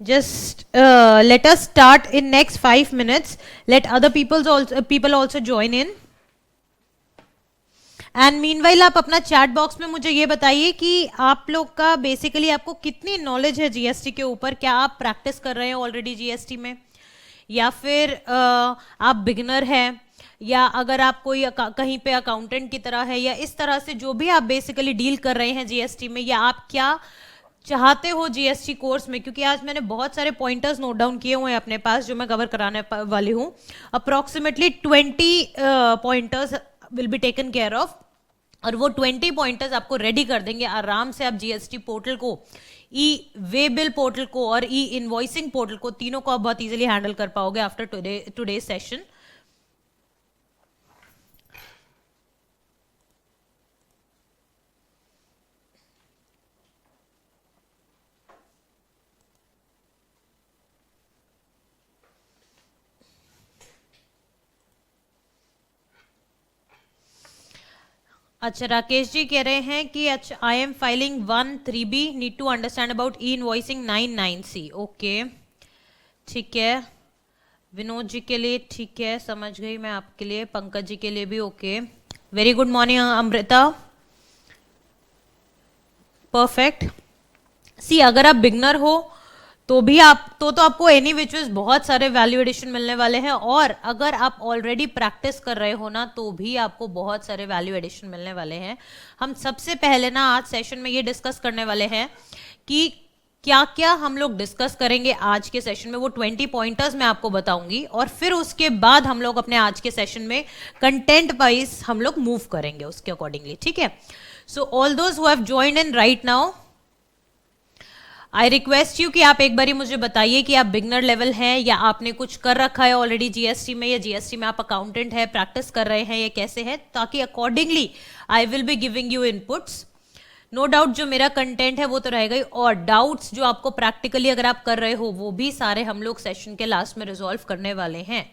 Just let us start in next 5 minutes. Let other people also join in. And meanwhile आप अपना chat box में मुझे ये बताइए कि आप लोग का बेसिकली आपको कितनी नॉलेज है जीएसटी के ऊपर. क्या आप प्रैक्टिस कर रहे हैं ऑलरेडी जीएसटी में, या फिर आप बिगनर हैं, या अगर आप कोई कहीं पे अकाउंटेंट की तरह है, या इस तरह से जो भी आप बेसिकली डील कर रहे हैं जीएसटी में, या आप क्या चाहते हो जीएसटी कोर्स में. क्योंकि आज मैंने बहुत सारे पॉइंटर्स नोट डाउन किए हुए हैं अपने पास जो मैं कवर कराने वाली हूँ. Approximately 20 pointers will be taken care of, और वो 20 पॉइंटर्स आपको रेडी कर देंगे आराम से. आप जीएसटी पोर्टल को, ई वे बिल पोर्टल को और ई इनवॉइसिंग पोर्टल को, तीनों को आप बहुत इजीली हैंडल कर पाओगे आफ्टर टुडे सेशन. अच्छा, राकेश जी कह रहे हैं कि अच्छा I am filing 13B, need to understand about e invoicing 99C. Okay ठीक है. विनोद जी के लिए ठीक है, समझ गई मैं आपके लिए. पंकज जी के लिए भी okay. Very good morning Amrita. Perfect. See अगर आप बिगनर हो तो भी आप तो आपको एनी विच वेज बहुत सारे वैल्यू एडिशन मिलने वाले हैं, और अगर आप ऑलरेडी प्रैक्टिस कर रहे हो ना तो भी आपको बहुत सारे वैल्यू एडिशन मिलने वाले हैं. हम सबसे पहले ना आज सेशन में ये डिस्कस करने वाले हैं कि क्या क्या हम लोग डिस्कस करेंगे आज के सेशन में. वो 20 पॉइंटर्स मैं आपको बताऊंगी, और फिर उसके बाद हम लोग अपने आज के सेशन में कंटेंट वाइज हम लोग मूव करेंगे उसके अकॉर्डिंगली. ठीक है. So all those who have joined in right now, I request you कि आप एक बारी मुझे बताइए कि आप बिगनर लेवल हैं, या आपने कुछ कर रखा है ऑलरेडी जीएसटी में, या जीएसटी में आप अकाउंटेंट है, प्रैक्टिस कर रहे हैं, या कैसे है, ताकि accordingly I will be giving you inputs. No doubt जो मेरा कंटेंट है वो तो रहेगा ही, और डाउट्स जो आपको प्रैक्टिकली अगर आप कर रहे हो वो भी सारे हम लोग सेशन के लास्ट में रिजॉल्व करने वाले हैं.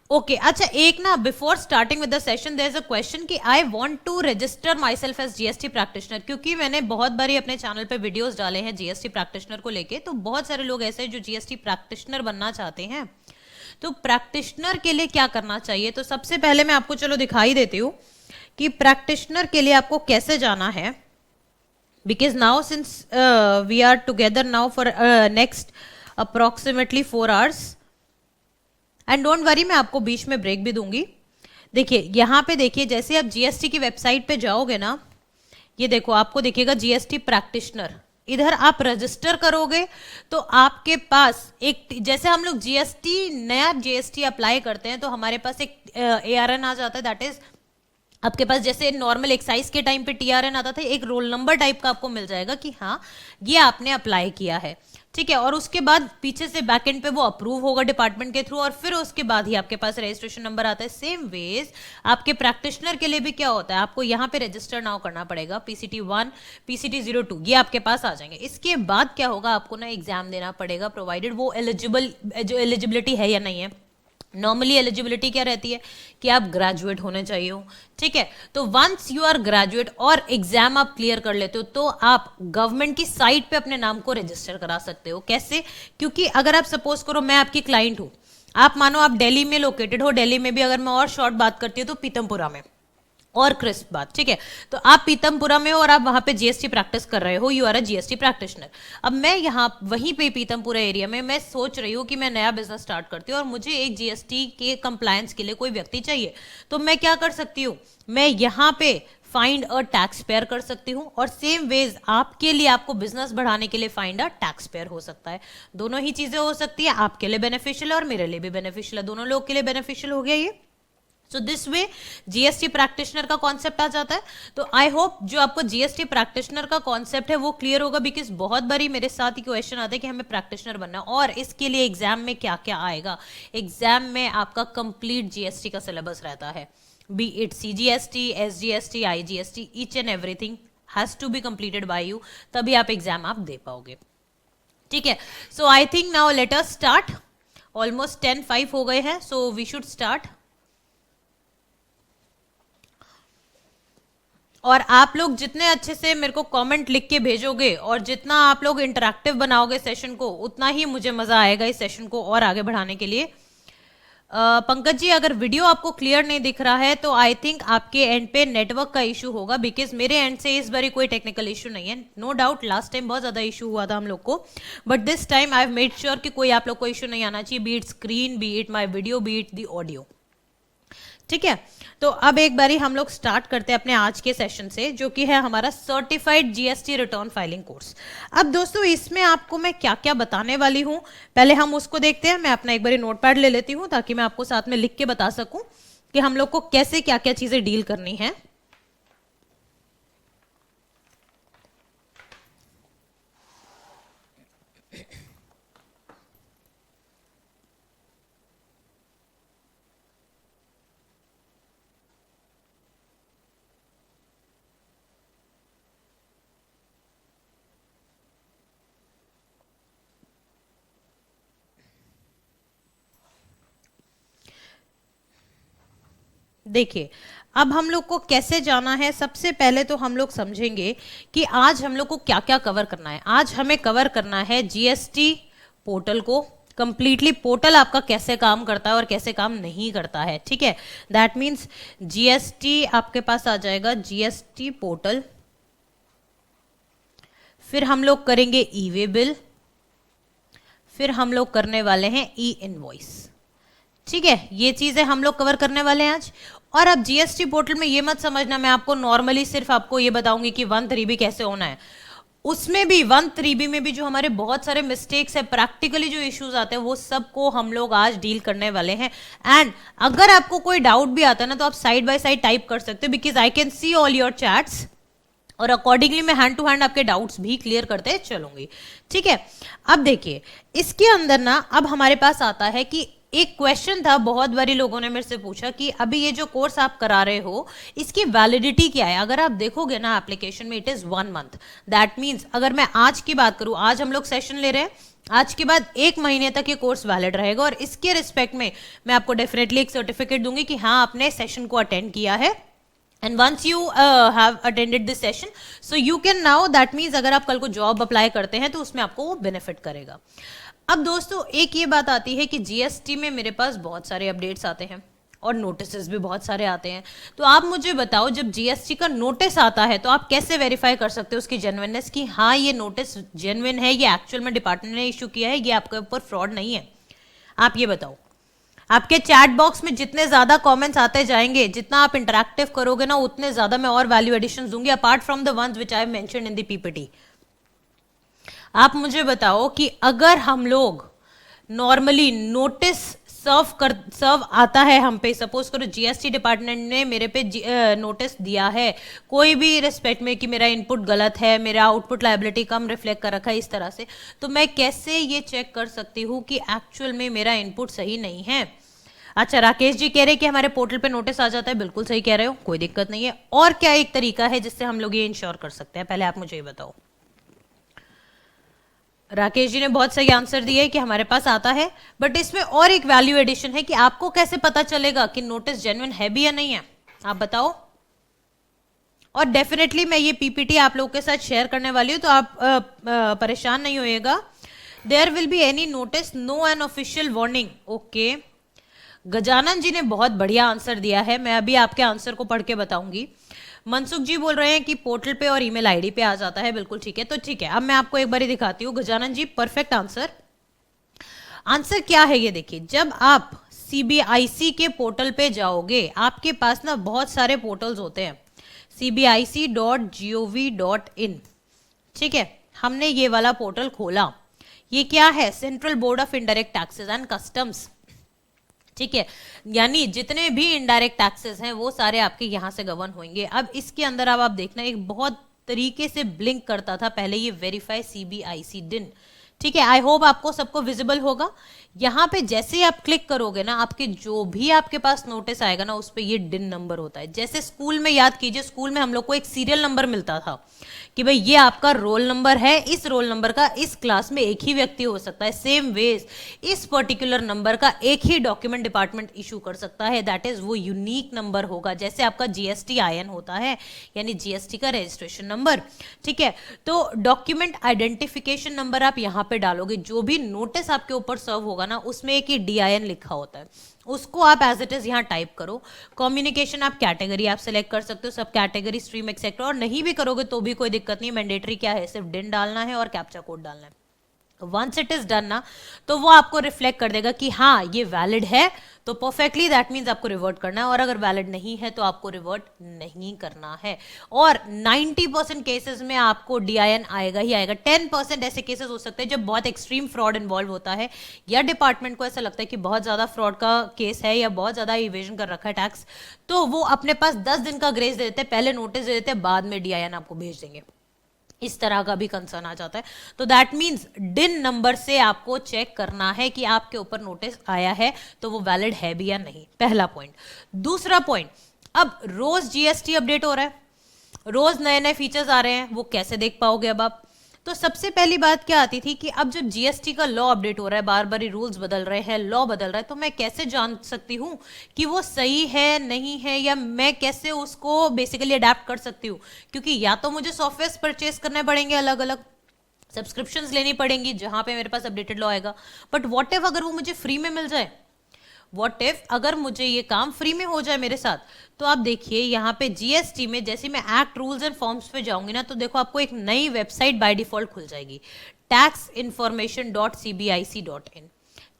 ओके अच्छा, एक ना before starting with the session there is a question कि I want to register myself as GST practitioner. क्योंकि मैंने बहुत बारी अपने चैनल पे वीडियोस डाले हैं जीएसटी प्रैक्टिशनर को लेके, तो बहुत सारे लोग ऐसे हैं जो जीएसटी प्रैक्टिशनर बनना चाहते हैं. तो प्रैक्टिशनर के लिए क्या करना चाहिए, तो सबसे पहले मैं आपको चलो दिखाई देती हूँ कि प्रैक्टिशनर के लिए आपको कैसे जाना है. Because now since we are together now for next approximately 4 hours, and don't worry मैं आपको बीच में ब्रेक भी दूंगी. देखिए यहाँ पे देखिए, जैसे आप जीएसटी की वेबसाइट पे जाओगे ना, ये देखो आपको दिखेगा जीएसटी प्रैक्टिशनर. इधर आप रजिस्टर करोगे तो आपके पास एक, जैसे हम लोग जीएसटी नया जीएसटी अप्लाई करते हैं तो हमारे पास एक एआरएन आ जाता है. दैट इज आपके पास जैसे नॉर्मल एक्साइज के टाइम पे टीआरएन आता था, एक रोल नंबर टाइप का आपको मिल जाएगा कि हाँ ये आपने अप्लाई किया है. ठीक है. और उसके बाद पीछे से बैकएंड पे वो अप्रूव होगा डिपार्टमेंट के थ्रू, और फिर उसके बाद ही आपके पास रजिस्ट्रेशन नंबर आता है. सेम वेज आपके प्रैक्टिशनर के लिए भी क्या होता है, आपको यहाँ पे रजिस्टर नाउ करना पड़ेगा. पीसीटी 1, पीसीटी 02 ये आपके पास आ जाएंगे. इसके बाद क्या होगा, आपको ना एग्जाम देना पड़ेगा, प्रोवाइडेड वो एलिजिबल, जो एलिजिबिलिटी है या नहीं है. नॉर्मली एलिजिबिलिटी क्या रहती है कि आप ग्रेजुएट होने चाहिए हो. ठीक है. तो वंस यू आर ग्रेजुएट और एग्जाम आप क्लियर कर लेते हो तो आप गवर्नमेंट की साइट पे अपने नाम को रजिस्टर करा सकते हो. कैसे, क्योंकि अगर आप सपोज करो मैं आपकी क्लाइंट हूं, आप मानो आप दिल्ली में लोकेटेड हो, दिल्ली में भी अगर मैं और शॉर्ट बात करती हूँ तो पीतमपुरा में, और क्रिस्प बात. ठीक है. तो आप पीतमपुरा में हो और आप वहां पे जीएसटी प्रैक्टिस कर रहे हो, you are a GST practitioner. अब मैं यहाँ वहीं पे पीतमपुरा एरिया में मैं सोच रही हूँ कि मैं नया बिजनेस स्टार्ट करती हूँ और मुझे एक जीएसटी के कंप्लायंस के लिए कोई व्यक्ति चाहिए. तो मैं क्या कर सकती हूँ, मैं यहाँ पे फाइंड अ टैक्स पेयर कर सकती हूँ, और सेम वेज आपके लिए, आपको बिजनेस बढ़ाने के लिए फाइंड अ टैक्स पेयर हो सकता है. दोनों ही चीजें हो सकती है, आपके लिए बेनिफिशियल और मेरे लिए भी बेनिफिशियल है, दोनों लोग के लिए बेनिफिशियल हो गया ये. So this way GST practitioner का कॉन्सेप्ट आ जाता है. तो आई होप जो आपको जीएसटी प्रैक्टिशनर का कॉन्सेप्ट है वो क्लियर होगा, बिकॉज बहुत बारी मेरे साथ ही क्वेश्चन आता है कि हमें प्रैक्टिशनर बनना है, और इसके लिए एग्जाम में क्या क्या आएगा. एग्जाम में आपका कंप्लीट जीएसटी का सिलेबस रहता है, be it CGST, SGST, IGST, each and everything has to be completed by you, तभी आप एग्जाम आप दे पाओगे. ठीक है. So I think now let us start. Almost 10:05 हो गए हैं, सो वी शुड स्टार्ट. और आप लोग जितने अच्छे से मेरे को कमेंट लिख के भेजोगे और जितना आप लोग इंटरेक्टिव बनाओगे सेशन को, उतना ही मुझे मजा आएगा इस सेशन को और आगे बढ़ाने के लिए। पंकज जी, अगर वीडियो आपको क्लियर नहीं दिख रहा है तो आई थिंक आपके एंड पे नेटवर्क का इशू होगा, बिकॉज मेरे एंड से इस बारी कोई टेक्निकल इशू नहीं है। नो डाउट लास्ट टाइम बहुत ज्यादा इशू हुआ था हम लोग को, but this time I have made sure कि कोई आप लोग को इशू नहीं आना चाहिए, B it screen, B it my video, B it the audio. ठीक है, तो अब एक बारी हम लोग स्टार्ट करते हैं अपने आज के सेशन से, जो कि है हमारा certified GST return filing course. अब दोस्तों इसमें आपको मैं क्या क्या बताने वाली हूं, पहले हम उसको देखते हैं। मैं अपना एक बारी नोटपैड ले लेती हूं ताकि मैं आपको साथ में लिख के बता सकूं कि हम लोग को कैसे क्या क्या चीजें डील करनी है। देखिए, अब हम लोग को कैसे जाना है, सबसे पहले तो हम लोग समझेंगे कि आज हम लोग को क्या क्या कवर करना है। आज हमें कवर करना है जीएसटी पोर्टल को कंप्लीटली, पोर्टल आपका कैसे काम करता है और कैसे काम नहीं करता है। ठीक है, दैट मीन्स जीएसटी आपके पास आ जाएगा, जीएसटी पोर्टल, फिर हम लोग करेंगे ई वे बिल, फिर हम लोग करने वाले हैं ई इनवॉइस। ठीक है, ये चीजें हम लोग कवर करने वाले हैं आज। और अब जीएसटी पोर्टल में ये मत समझना मैं आपको नॉर्मली सिर्फ आपको ये बताऊंगी कि 1 3B कैसे होना है। उसमें भी 1 3B में भी जो हमारे बहुत सारे मिस्टेक्स है, प्रैक्टिकली जो इश्यूज आते हैं, वो सबको हम लोग आज डील करने वाले हैं। एंड अगर आपको कोई डाउट भी आता है ना, तो आप साइड बाय साइड टाइप कर सकते हो, because I can see all your chats, और अकॉर्डिंगली मैं हैंड टू हैंड आपके डाउट्स भी क्लियर करते चलूंगी। ठीक है, अब देखिए इसके अंदर ना, अब हमारे पास आता है कि एक क्वेश्चन था, बहुत बारी लोगों ने मेरे से पूछा कि अभी ये जो कोर्स आप करा रहे हो इसकी वैलिडिटी क्या है। अगर आप देखोगे ना एप्लीकेशन में, it is 1 month. That means अगर मैं आज की बात करूं, आज हम लोग सेशन ले रहे हैं, आज के बाद 1 महीने तक ये कोर्स वैलिड रहेगा, और इसके रिस्पेक्ट में मैं आपको डेफिनेटली एक सर्टिफिकेट दूंगी कि हाँ आपने सेशन को अटेंड किया है। And once you have attended this session, so you can now, that means अगर आप कल को जॉब अप्लाई करते हैं तो उसमें आपको वो बेनिफिट करेगा। अब दोस्तों एक ये बात आती है कि जीएसटी में मेरे पास बहुत सारे अपडेट्स आते हैं और नोटिस भी बहुत सारे आते हैं। तो आप मुझे बताओ, जब जीएसटी का नोटिस आता है तो आप कैसे वेरीफाई कर सकते हो उसकी जेन्युइननेस, कि हाँ ये नोटिस जेन्युइन है, ये एक्चुअल में डिपार्टमेंट ने इशू किया है, ये आपके ऊपर फ्रॉड नहीं है। आप ये बताओ, आपके चैट बॉक्स में जितने ज्यादा कमेंट्स आते जाएंगे, जितना आप इंटरेक्टिव करोगे ना, उतने ज्यादा मैं और वैल्यू एडिशन दूंगी, apart from the ones which I have mentioned in the PPT. आप मुझे बताओ कि अगर हम लोग नॉर्मली नोटिस सर्व आता है हम पे, सपोज करो जीएसटी डिपार्टमेंट ने मेरे पे नोटिस दिया है कोई भी रिस्पेक्ट में कि मेरा इनपुट गलत है, मेरा आउटपुट लायबिलिटी कम रिफ्लेक्ट कर रखा है इस तरह से, तो मैं कैसे ये चेक कर सकती हूँ कि एक्चुअल में मेरा इनपुट सही नहीं है। अच्छा, राकेश जी कह रहे हैं कि हमारे पोर्टल पे नोटिस आ जाता है, बिल्कुल सही कह रहे हो, कोई दिक्कत नहीं है। और क्या एक तरीका है जिससे हम लोग ये इंश्योर कर सकते हैं, पहले आप मुझे ये बताओ। राकेश जी ने बहुत सही आंसर दिया है कि हमारे पास आता है, बट इसमें और एक वैल्यू एडिशन है कि आपको कैसे पता चलेगा कि नोटिस जेन्युइन है भी या नहीं है, आप बताओ। और डेफिनेटली मैं ये पीपीटी आप लोगों के साथ शेयर करने वाली हूं, तो आप परेशान नहीं होइएगा। There will be any notice, no an official warning. Okay, Gajanan ji ने बहुत बढ़िया आंसर दिया है, मैं अभी आपके आंसर को पढ़ के बताऊंगी। मनसुख जी बोल रहे हैं कि पोर्टल पे और ईमेल आईडी पे आ जाता है, बिल्कुल ठीक है। तो ठीक है, अब मैं आपको एक बार दिखाती हूँ। Gajanan ji perfect answer. Answer क्या है ये देखिए, जब आप सीबीआईसी के पोर्टल पे जाओगे, आपके पास ना बहुत सारे पोर्टल्स होते हैं, cbic.gov.in। ठीक है, हमने ये वाला पोर्टल खोला, ये क्या है, central board of indirect taxes and customs. ठीक है, यानी जितने भी इनडायरेक्ट टैक्सेस हैं वो सारे आपके यहां से गवर्न होंगे। अब इसके अंदर अब आप देखना, एक बहुत तरीके से ब्लिंक करता था पहले ये वेरीफाई सीबीआईसी डिन। ठीक है, आई होप आपको सबको विजिबल होगा। यहाँ पे जैसे ही आप क्लिक करोगे ना, आपके जो भी आपके पास नोटिस आएगा ना, उस पे ये डिन नंबर होता है। जैसे स्कूल में याद कीजिए, स्कूल में हम लोग को एक सीरियल नंबर मिलता था कि भाई ये आपका रोल नंबर है, इस रोल नंबर का इस क्लास में एक ही व्यक्ति हो सकता है। सेम वेज इस पर्टिकुलर नंबर का एक ही डॉक्यूमेंट डिपार्टमेंट इशू कर सकता है, दैट इज वो यूनिक नंबर होगा। जैसे आपका जीएसटी आईएन होता है, यानी जीएसटी का रजिस्ट्रेशन नंबर। ठीक है, तो डॉक्यूमेंट आइडेंटिफिकेशन नंबर आप यहाँ पे डालोगे। जो भी नोटिस आपके ऊपर सर्व होगा ना, उसमें एक ही DIN लिखा होता है, उसको आप एज इट इज यहाँ टाइप करो। कम्युनिकेशन आप कैटेगरी आप सेलेक्ट कर सकते हो, सब कैटेगरी, स्ट्रीम, एक्सेट्रा। और नहीं भी करोगे तो भी कोई दिक्कत नहीं, मैंडेटरी क्या है, सिर्फ डिन डालना है और कैप्चा कोड डालना है। वंस इट इज डन ना, तो वो आपको रिफ्लेक्ट कर देगा कि हाँ ये वैलिड है, तो परफेक्टली दैट मीन्स आपको रिवर्ट करना है। और अगर वैलिड नहीं है तो आपको रिवर्ट नहीं करना है। और 90% केसेस में आपको DIN आएगा ही आएगा। 10% ऐसे केसेस हो सकते हैं जब बहुत एक्सट्रीम फ्रॉड इन्वॉल्व होता है, या डिपार्टमेंट को ऐसा लगता है कि बहुत ज्यादा फ्रॉड का केस है या बहुत ज्यादा इवेजन कर रखा है टैक्स, तो वो अपने पास 10 दिन का ग्रेस दे देते हैं, पहले नोटिस दे देते हैं, बाद में DIN आपको भेज देंगे। इस तरह का भी कंसर्न आ जाता है। तो दैट मीन्स डिन नंबर से आपको चेक करना है कि आपके ऊपर नोटिस आया है तो वो वैलिड है भी या नहीं, पहला पॉइंट। दूसरा पॉइंट, अब रोज जीएसटी अपडेट हो रहा है, रोज नए नए फीचर्स आ रहे हैं, वो कैसे देख पाओगे अब आप? तो सबसे पहली बात क्या आती थी कि अब जब जीएसटी का लॉ अपडेट हो रहा है, बार बार रूल्स बदल रहे हैं, लॉ बदल रहा है, तो मैं कैसे जान सकती हूँ कि वो सही है नहीं है, या मैं कैसे उसको बेसिकली अडेप्ट कर सकती हूँ? क्योंकि या तो मुझे सॉफ्टवेयर परचेस करने पड़ेंगे, अलग अलग सब्सक्रिप्शंस लेनी पड़ेंगी जहां पे मेरे पास अपडेटेड लॉ आएगा। बट व्हाट इफ अगर वो मुझे फ्री में मिल जाए, व्हाट इफ अगर मुझे ये काम फ्री में हो जाए मेरे साथ? तो आप देखिए यहाँ पे जीएसटी में जैसे मैं एक्ट रूल्स एंड फॉर्म्स पे जाऊंगी ना, तो देखो आपको एक नई वेबसाइट बाय डिफॉल्ट खुल जाएगी, taxinformation.cbic.in।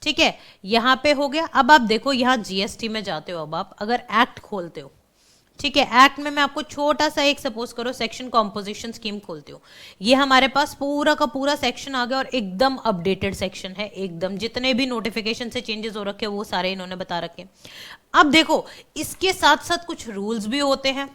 ठीक है, यहाँ पे हो गया। अब आप देखो यहाँ जीएसटी में जाते हो, अब आप अगर एक्ट खोलते हो, ठीक है, एक्ट में मैं आपको छोटा सा एक सपोज करो सेक्शन कॉम्पोजिशन स्कीम खोलती हूँ, ये हमारे पास पूरा का पूरा सेक्शन आ गया और एकदम अपडेटेड सेक्शन है, एकदम जितने भी नोटिफिकेशन से चेंजेस हो रखे हैं वो सारे इन्होंने बता रखे। अब देखो इसके साथ साथ कुछ रूल्स भी होते हैं।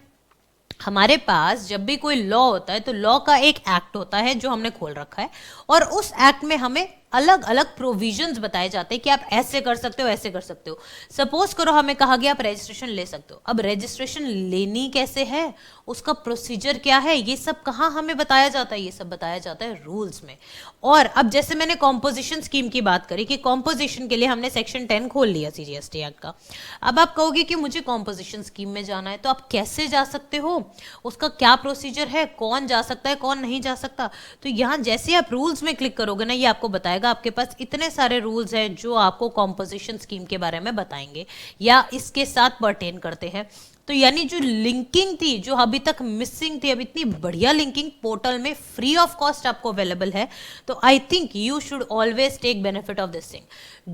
हमारे पास जब भी कोई लॉ होता है तो लॉ का एक एक्ट होता है जो हमने खोल रखा है, और उस एक्ट में हमें अलग अलग प्रोविजंस बताए जाते हैं कि आप ऐसे कर सकते हो, ऐसे कर सकते हो। सपोज करो हमें कहा गया आप रजिस्ट्रेशन ले सकते हो, अब रजिस्ट्रेशन लेनी कैसे है, उसका प्रोसीजर क्या है, ये सब कहाँ हमें बताया जाता है? ये सब बताया जाता है रूल्स में। और अब जैसे मैंने कॉम्पोजिशन स्कीम की बात करी कि कॉम्पोजिशन के लिए हमने सेक्शन 10 खोल लिया जीएसटी एक्ट का। अब आप कहोगे कि मुझे कॉम्पोजिशन स्कीम में जाना है, तो आप कैसे जा सकते हो, उसका क्या प्रोसीजर है, कौन जा सकता है कौन नहीं जा सकता? तो यहाँ जैसे आप रूल्स में क्लिक करोगे ना, ये आपको बताएगा आपके पास इतने सारे रूल्स हैं जो आपको कॉम्पोजिशन स्कीम के बारे में बताएंगे या इसके साथ पर्टेन करते हैं। तो यानी जो लिंकिंग थी, जो अभी तक मिसिंग थी, अब इतनी बढ़िया लिंकिंग पोर्टल में फ्री ऑफ कॉस्ट आपको अवेलेबल है। तो I think you should always take benefit of this thing.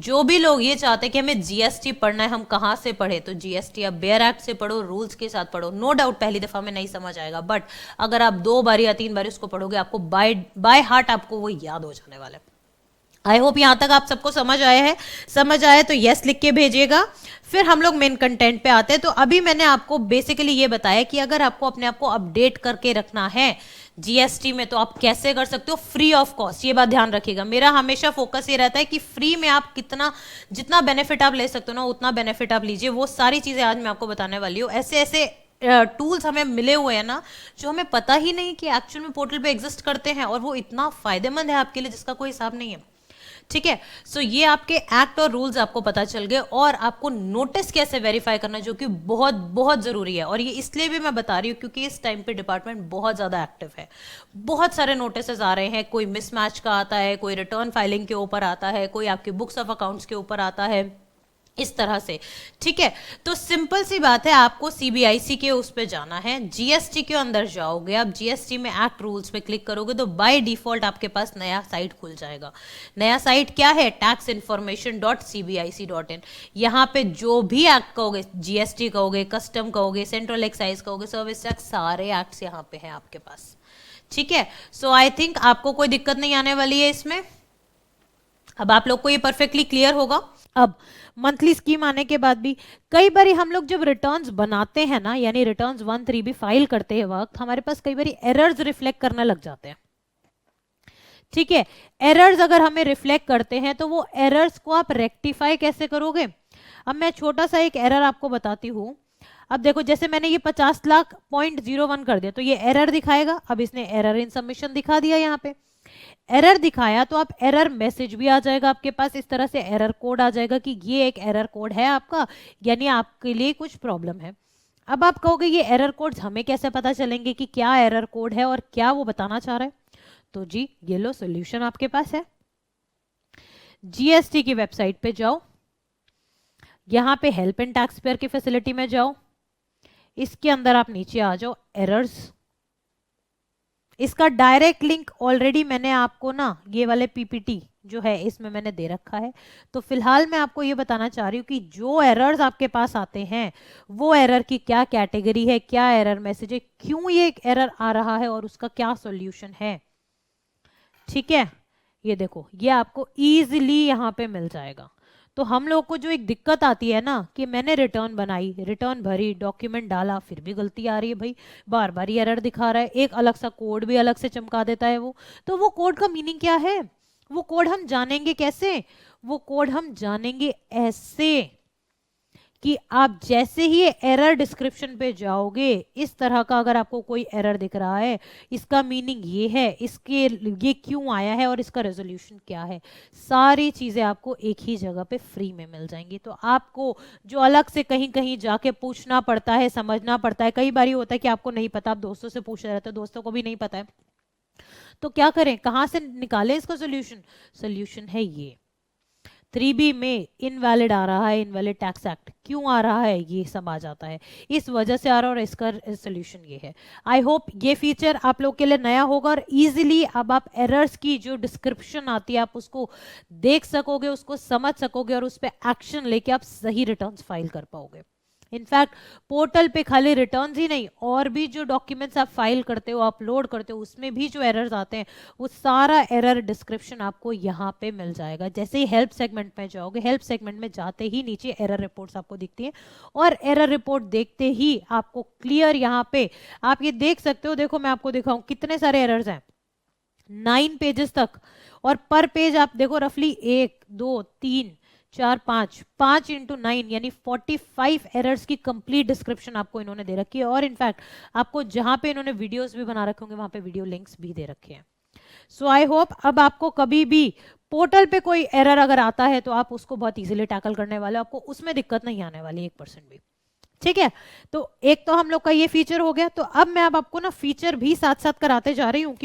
जो भी लोग ये चाहते हैं कि हमें जीएसटी पढ़ना है, हम कहाँ से पढ़े, तो जीएसटी आप बेयर एक्ट से पढ़ो, रूल्स के साथ पढ़ो। नो डाउट पहली दफा में नहीं समझ आएगा, बट अगर आप 2 बार या 3 बार इसको पढ़ोगे, आपको बाय हार्ट आपको वो याद हो जाने वाला है। आई होप यहां तक आप सबको समझ आया है। समझ आए तो यस लिख के भेजिएगा। फिर हम लोग मेन कंटेंट पे आते हैं। तो अभी मैंने आपको बेसिकली ये बताया कि अगर आपको अपने आप को अपडेट करके रखना है जीएसटी में, तो आप कैसे कर सकते हो फ्री ऑफ कॉस्ट। ये बात ध्यान रखिएगा, मेरा हमेशा फोकस ये रहता है कि फ्री में आप जितना बेनिफिट आप ले सकते हो ना, उतना बेनिफिट आप लीजिए। वो सारी चीजें आज मैं आपको बताने वाली हूँ। ऐसे ऐसे टूल्स हमें मिले हुए हैं ना, जो हमें पता ही नहीं कि एक्चुअल में पोर्टल पे एग्जिस्ट करते हैं, और वो इतना फायदेमंद है आपके लिए जिसका कोई हिसाब नहीं है। ठीक है, सो ये आपके एक्ट और रूल्स आपको पता चल गए, और आपको नोटिस कैसे वेरीफाई करना, जो कि बहुत बहुत जरूरी है। और ये इसलिए भी मैं बता रही हूँ क्योंकि इस टाइम पे डिपार्टमेंट बहुत ज्यादा एक्टिव है, बहुत सारे नोटिस आ रहे हैं। कोई मिसमैच का आता है, कोई रिटर्न फाइलिंग के ऊपर आता है, कोई आपके बुक्स ऑफ अकाउंट्स के ऊपर आता है, इस तरह से। ठीक है, तो सिंपल सी बात है, आपको सीबीआईसी के उस पे जाना है, जीएसटी के अंदर जाओगे, आप जीएसटी में एक्ट रूल्स पे क्लिक करोगे तो बाय डिफॉल्ट आपके पास नया साइट खुल जाएगा। नया साइट क्या है? taxinformation.cbic.in। यहाँ पे जो भी एक्ट कहोगे, जीएसटी कहोगे, कस्टम कहोगे, सेंट्रल एक्साइज कहोगे, सर्विस टैक्स, सारे एक्ट्स यहाँ पे हैं आपके पास। ठीक है, सो आई थिंक आपको कोई दिक्कत नहीं आने वाली है इसमें। अब आप लोग को ये परफेक्टली क्लियर होगा। अब मंथली स्कीम आने के बाद भी कई बार हम लोग जब रिटर्न्स बनाते हैं ना, यानी रिटर्न्स 1-3 भी फाइल करते हैं वक्त, हमारे पास कई बार एरर्स रिफ्लेक्ट करने लग जाते हैं। ठीक है। एरर्स अगर हमें रिफ्लेक्ट करते हैं तो वो एरर्स को आप रेक्टिफाई कैसे करोगे? अब मैं छोटा सा एक एरर आपको बताती हूँ। अब देखो जैसे मैंने ये 50 लाख .01 कर दिया तो ये एरर दिखाएगा। अब इसने एरर इन सबमिशन दिखा दिया, यहाँ पे एरर दिखाया तो आप एरर मैसेज भी आ जाएगा आपके पास, इस तरह से एरर कोड आ जाएगा कि ये एक एरर कोड है आपका, यानी आपके लिए कुछ प्रॉब्लम है। अब आप कहोगे ये एरर कोड्स हमें कैसे पता चलेंगे कि क्या एरर कोड है और क्या वो बताना चाह रहा है? तो जी ये लो सॉल्यूशन आपके पास है। जीएसटी की वेबसाइट पे जाओ, यहाँ पे हेल्प एंड टैक्स पेयर की फैसिलिटी में जाओ, इसके अंदर आप नीचे आ जाओ एरर्स। इसका डायरेक्ट लिंक ऑलरेडी मैंने आपको ना ये वाले पीपीटी जो है इसमें मैंने दे रखा है। तो फिलहाल मैं आपको ये बताना चाह रही हूँ कि जो एरर्स आपके पास आते हैं वो एरर की क्या कैटेगरी है, क्या एरर मैसेज है, क्यों ये एरर आ रहा है और उसका क्या सॉल्यूशन है। ठीक है, ये देखो ये आपको इजीली यहाँ पे मिल जाएगा। तो हम लोग को जो एक दिक्कत आती है ना कि मैंने रिटर्न बनाई, रिटर्न भरी, डॉक्यूमेंट डाला, फिर भी गलती आ रही है भाई, बार बार ये एरर दिखा रहा है, एक अलग सा कोड भी अलग से चमका देता है वो। तो वो कोड का मीनिंग क्या है? वो कोड हम जानेंगे कैसे? वो कोड हम जानेंगे ऐसे कि आप जैसे ही एरर डिस्क्रिप्शन पे जाओगे, इस तरह का अगर आपको कोई एरर दिख रहा है, इसका मीनिंग ये है, इसके ये क्यों आया है और इसका रेजोल्यूशन क्या है, सारी चीजें आपको एक ही जगह पे फ्री में मिल जाएंगी। तो आपको जो अलग से कहीं कहीं जाके पूछना पड़ता है, समझना पड़ता है, कई बार ये होता है कि आपको नहीं पता, आप दोस्तों से पूछ रहे थे, दोस्तों को भी नहीं पता है, तो क्या करें, कहाँ से निकालें इसका सोल्यूशन? सोल्यूशन है ये 3B में इनवैलिड आ रहा है, इनवैलिड टैक्स एक्ट क्यों आ रहा है, ये सब आ जाता है, इस वजह से आ रहा है और इसका सोल्यूशन ये है। आई होप ये फीचर आप लोग के लिए नया होगा और इजीली अब आप एरर्स की जो डिस्क्रिप्शन आती है आप उसको देख सकोगे, उसको समझ सकोगे और उस पर एक्शन लेके आप सही रिटर्न्स फाइल कर पाओगे। इनफैक्ट पोर्टल पे खाली रिटर्न्स ही नहीं, और भी जो डॉक्यूमेंट्स आप फाइल करते हो, अपलोड करते हो, उसमें भी जो एरर्स आते हैं वो सारा एरर डिस्क्रिप्शन आपको यहाँ पे मिल जाएगा। जैसे ही हेल्प सेगमेंट में जाओगे, हेल्प सेगमेंट में जाते ही नीचे एरर रिपोर्ट्स आपको दिखती हैं और एरर रिपोर्ट देखते ही आपको क्लियर यहाँ पे आप ये देख सकते हो। देखो मैं आपको दिखाऊं कितने सारे एरर्स हैं, 9 पेजेस तक, और पर पेज आप देखो रफली 1 2 3 4 5 इंटू 9 यानी 45 एरर्स की कंप्लीट डिस्क्रिप्शन आपको इन्होंने दे रखी है। और इनफैक्ट आपको जहां पे इन्होंने वीडियोस भी बना रखे होंगे वहां पे वीडियो लिंक्स भी दे रखे हैं। सो आई होप अब आपको कभी भी पोर्टल पे कोई एरर अगर आता है तो आप उसको बहुत इजीली टैकल करने वाले, आपको उसमें दिक्कत नहीं आने वाली 1% भी। ठीक है, तो एक तो हम लोग का ये फीचर हो गया। तो अब मैं अब आपको ना फीचर भी साथ साथ कराते जा रही हूँ कि